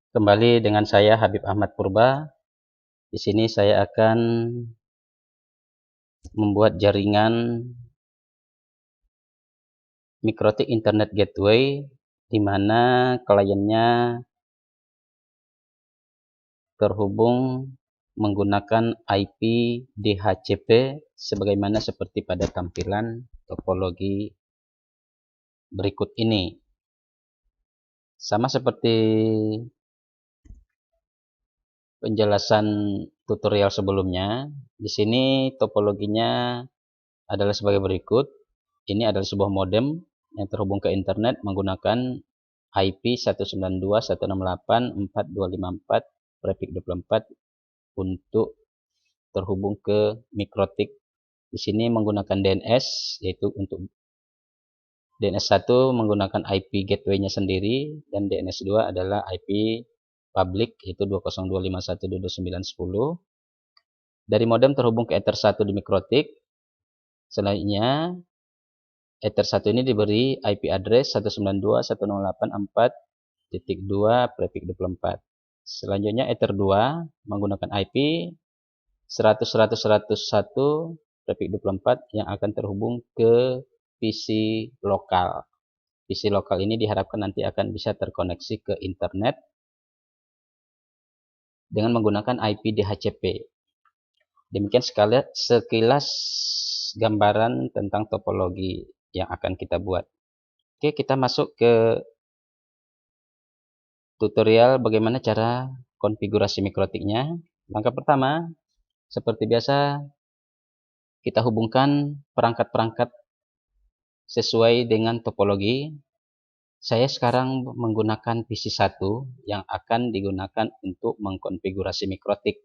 Kembali dengan saya Habib Ahmad Purba. Di sini saya akan membuat jaringan Mikrotik Internet Gateway di mana kliennya terhubung menggunakan IP DHCP sebagaimana seperti pada tampilan topologi berikut ini. Sama seperti penjelasan tutorial sebelumnya, di sini topologinya adalah sebagai berikut. Ini adalah sebuah modem yang terhubung ke internet menggunakan IP 192.168.4.254 prefix 24 untuk terhubung ke Mikrotik. Di sini menggunakan DNS, yaitu untuk DNS 1 menggunakan IP gateway-nya sendiri, dan DNS 2 adalah IP public, yaitu 20.251.22.9.10. Dari modem terhubung ke Ether 1 di Mikrotik. Selanjutnya Ether 1 ini diberi IP address 192.168.4.2 prefix 24. Selanjutnya Ether 2 menggunakan IP 100.100.101 prefix 24 yang akan terhubung ke PC lokal. PC lokal ini diharapkan nanti akan bisa terkoneksi ke internet dengan menggunakan IP DHCP. Demikian sekilas gambaran tentang topologi yang akan kita buat. Oke, kita masuk ke tutorial bagaimana cara konfigurasi mikrotiknya. Langkah pertama, seperti biasa, kita hubungkan perangkat-perangkat sesuai dengan topologi. Saya sekarang menggunakan PC1 yang akan digunakan untuk mengkonfigurasi mikrotik.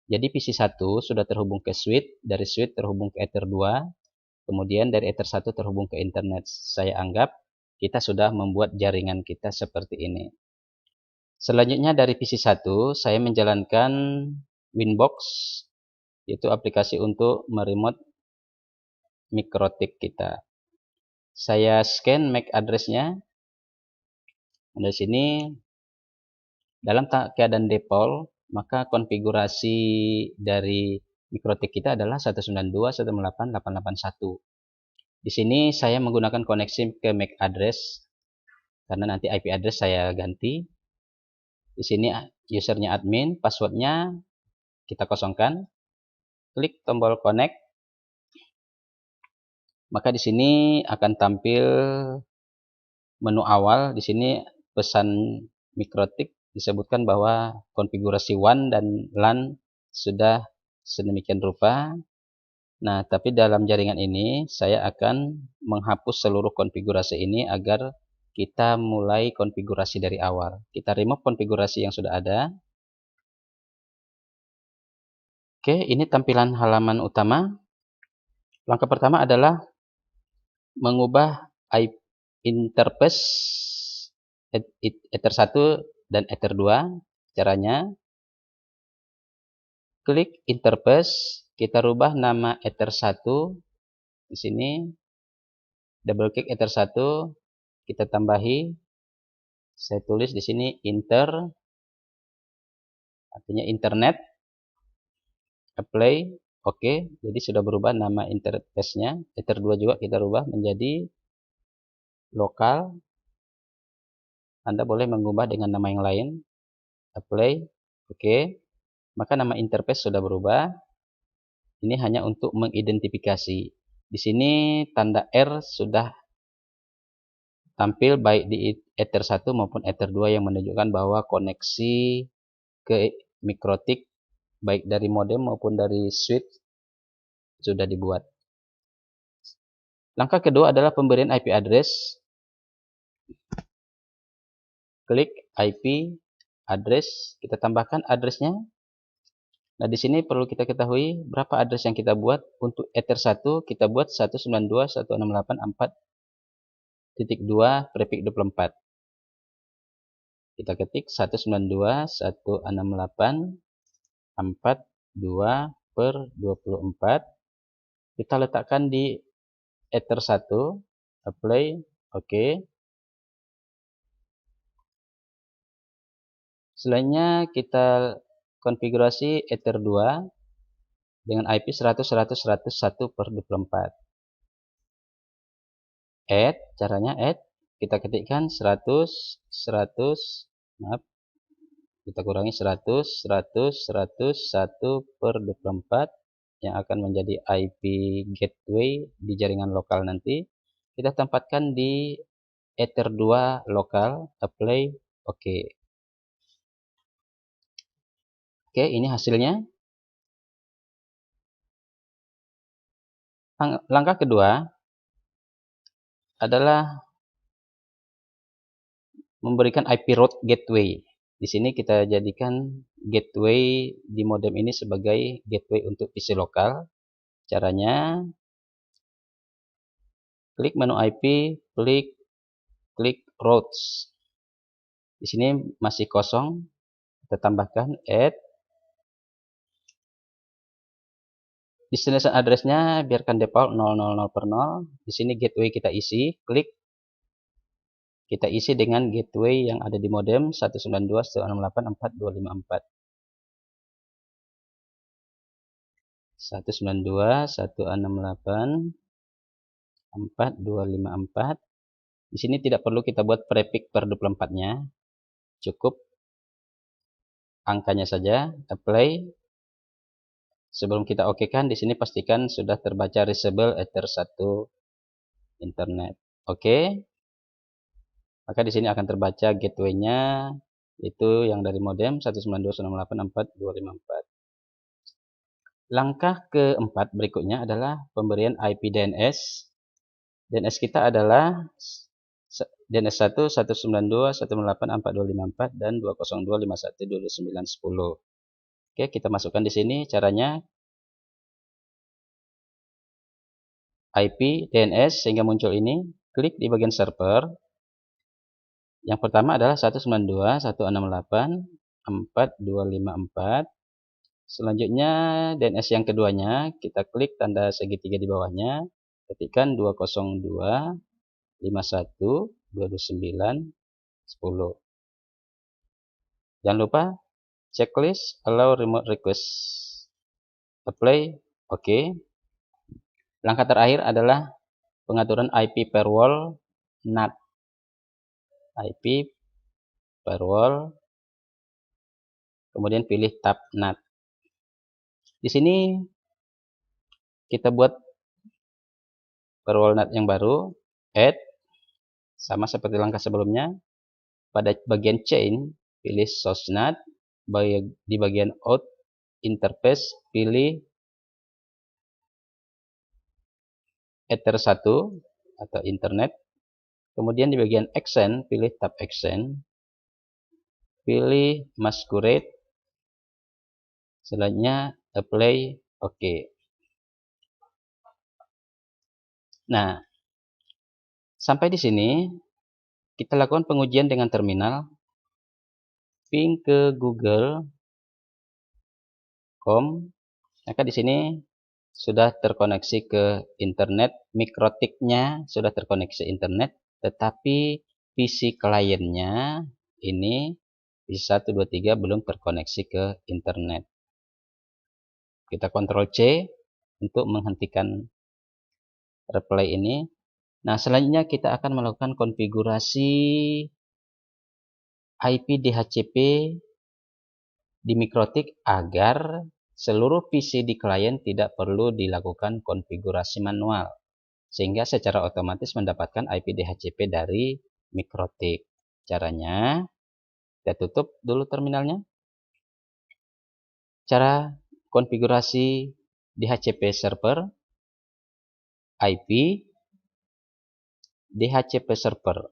Jadi PC1 sudah terhubung ke switch, dari switch terhubung ke Ether 2, kemudian dari Ether 1 terhubung ke internet. Saya anggap kita sudah membuat jaringan kita seperti ini. Selanjutnya dari PC1 saya menjalankan Winbox, yaitu aplikasi untuk meremote mikrotik kita. Saya scan MAC address-nya. Dari sini dalam keadaan default, maka konfigurasi dari mikrotik kita adalah 192.168.881. Di sini saya menggunakan koneksi ke MAC address karena nanti IP address saya ganti. Di sini usernya admin, passwordnya kita kosongkan. Klik tombol connect. Maka di sini akan tampil menu awal. Di sini pesan mikrotik disebutkan bahwa konfigurasi WAN dan LAN sudah sedemikian rupa. Nah, tapi dalam jaringan ini saya akan menghapus seluruh konfigurasi ini agar kita mulai konfigurasi dari awal. Kita remove konfigurasi yang sudah ada. Oke, ini tampilan halaman utama. Langkah pertama adalah mengubah IP interface Ether 1 dan Ether 2. Caranya, klik interface, kita rubah nama Ether 1 di sini, double klik Ether 1, kita tambahi, saya tulis di sini inter, artinya internet, apply, oke. Jadi sudah berubah nama interface-nya. Ether 2 juga kita rubah menjadi lokal. Anda boleh mengubah dengan nama yang lain. Apply, oke. Maka nama interface sudah berubah. Ini hanya untuk mengidentifikasi. Di sini tanda R sudah tampil baik di Ether 1 maupun Ether 2 yang menunjukkan bahwa koneksi ke mikrotik baik dari modem maupun dari switch sudah dibuat. Langkah kedua adalah pemberian IP address. Klik IP address, kita tambahkan addressnya. Nah, di sini perlu kita ketahui berapa address yang kita buat. Untuk Ether 1 kita buat 192.168.4.2 prefix 24. Kita ketik 192.168.4.2/24. Kita letakkan di Ether 1, apply, oke. Selanjutnya kita konfigurasi Ether 2 dengan IP 100.100.101/24. Add, caranya add, kita ketikkan 100, maaf, kita kurangi 100.100.101/24 yang akan menjadi IP gateway di jaringan lokal nanti. Kita tempatkan di Ether 2 lokal, apply, oke. Oke, ini hasilnya. Langkah kedua adalah memberikan IP route gateway. Di sini kita jadikan gateway di modem ini sebagai gateway untuk PC lokal. Caranya, klik menu IP, klik routes. Di sini masih kosong, kita tambahkan add. Destination address-nya biarkan default 000/0. Di sini gateway kita isi, klik. Kita isi dengan gateway yang ada di modem 192.168.4.254. 192.168.4.254. Di sini tidak perlu kita buat prefix per 24-nya. Cukup angkanya saja, apply. Sebelum kita okekan, di sini pastikan sudah terbaca reachable Ether 1 internet. Oke. Maka di sini akan terbaca gateway-nya itu yang dari modem 192.168.4.254. Langkah keempat berikutnya adalah pemberian IP DNS. DNS kita adalah DNS 1 192.168.4.254 dan 202.51.29.10. Oke, kita masukkan di sini caranya. IP DNS sehingga muncul ini, klik di bagian server. Yang pertama adalah 192.168.4.254. Selanjutnya DNS yang keduanya, kita klik tanda segitiga di bawahnya, ketikkan 202.51.229.10. Jangan lupa checklist allow remote request, apply, oke. Langkah terakhir adalah pengaturan IP firewall NAT. IP firewall, kemudian pilih tab NAT. Di sini kita buat firewall NAT yang baru, add, sama seperti langkah sebelumnya. Pada bagian chain, pilih source NAT, di bagian out interface, pilih Ether 1 atau internet. Kemudian di bagian accent, pilih tab accent, pilih masquerade. Selanjutnya apply, oke. Nah, sampai di sini kita lakukan pengujian dengan terminal. Ping ke google.com. Maka di sini sudah terkoneksi ke internet, mikrotiknya sudah terkoneksi internet, tetapi PC kliennya ini PC 1, 2, 3 belum terkoneksi ke internet. Kita Ctrl C untuk menghentikan replay ini. Nah, selanjutnya kita akan melakukan konfigurasi IP DHCP di mikrotik agar seluruh PC di klien tidak perlu dilakukan konfigurasi manual, sehingga secara otomatis mendapatkan IP DHCP dari mikrotik. Caranya, kita tutup dulu terminalnya. Cara konfigurasi DHCP server, IP DHCP server.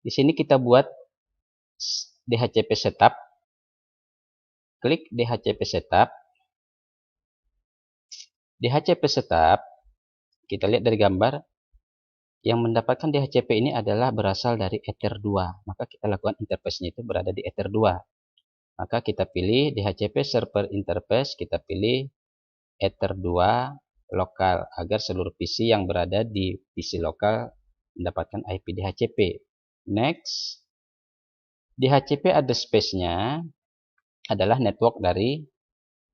Di sini kita buat DHCP setup. Klik DHCP setup. DHCP setup, kita lihat dari gambar, yang mendapatkan DHCP ini adalah berasal dari Ether 2. Maka kita lakukan interface-nya itu berada di Ether 2. Maka kita pilih DHCP server interface, kita pilih Ether 2 lokal agar seluruh PC yang berada di PC lokal mendapatkan IP DHCP. Next. DHCP address space-nya adalah network dari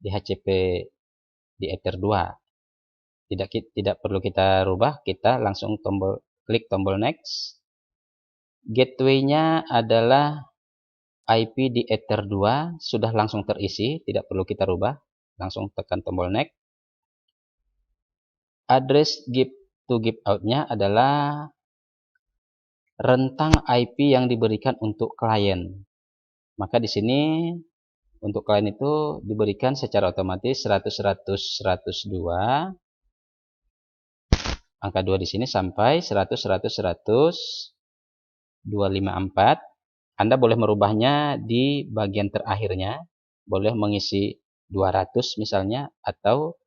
DHCP di Ether 2. Tidak perlu kita rubah, kita langsung klik tombol next. Gateway-nya adalah IP di Ether 2, sudah langsung terisi, tidak perlu kita rubah, langsung tekan tombol next. Address give to give out-nya adalah rentang IP yang diberikan untuk klien. Maka di sini untuk klien itu diberikan secara otomatis 100.100.102, angka 2 di sini sampai 100.100.100.254. Anda boleh merubahnya di bagian terakhirnya, boleh mengisi 200 misalnya, atau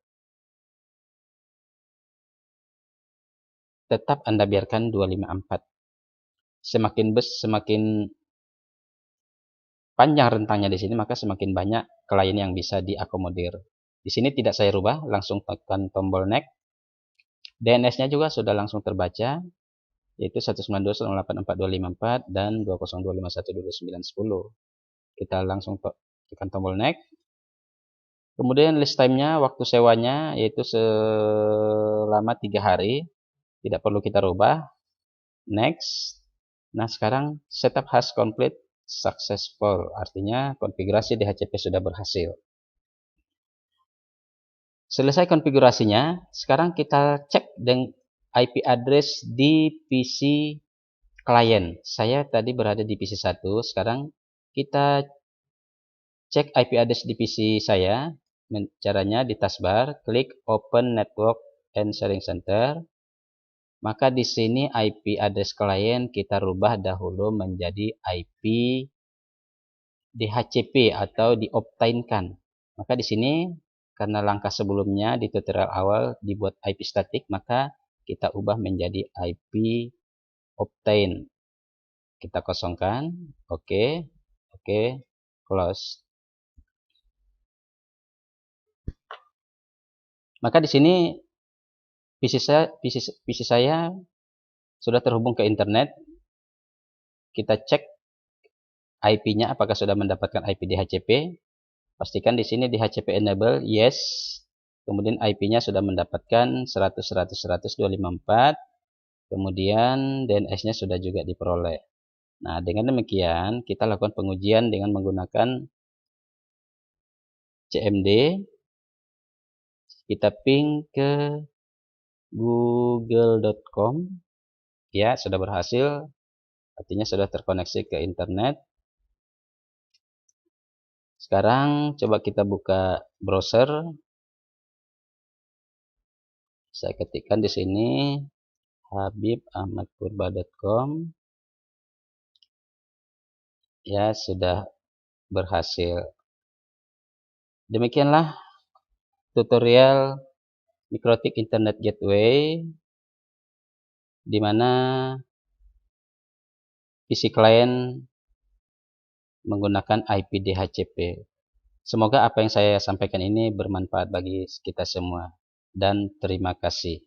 tetap Anda biarkan 254. Semakin panjang rentangnya di sini, maka semakin banyak klien yang bisa diakomodir. Di sini tidak saya rubah, langsung tekan tombol next. DNS-nya juga sudah langsung terbaca, yaitu 192.168.425.4 dan 202.51.29.10. Kita langsung tekan tombol next. Kemudian list time-nya, waktu sewanya, yaitu selama 3 hari. Tidak perlu kita rubah. Next. Nah, sekarang setup has complete successful. Artinya konfigurasi DHCP sudah berhasil. Selesai konfigurasinya, sekarang kita cek dengan IP address di PC klien. Saya tadi berada di PC 1, sekarang kita cek IP address di PC saya. Caranya di taskbar, klik Open Network and Sharing Center. Maka di sini IP address klien kita rubah dahulu menjadi IP DHCP atau diobtainkan. Maka di sini karena langkah sebelumnya di tutorial awal dibuat IP static, maka kita ubah menjadi IP obtain. Kita kosongkan, oke, close. Maka di sini PC saya sudah terhubung ke internet. Kita cek IP-nya apakah sudah mendapatkan IP DHCP. Pastikan di sini DHCP enable, yes. Kemudian IP-nya sudah mendapatkan 100.100.100.254. Kemudian DNS-nya sudah juga diperoleh. Nah, dengan demikian kita lakukan pengujian dengan menggunakan CMD. Kita ping ke google.com. Ya, sudah berhasil. Artinya sudah terkoneksi ke internet. Sekarang coba kita buka browser. Saya ketikkan di sini habibahmadpurba.com. Ya, sudah berhasil. Demikianlah tutorial MikroTik Internet Gateway, di mana PC klien menggunakan IP DHCP. Semoga apa yang saya sampaikan ini bermanfaat bagi kita semua, dan terima kasih.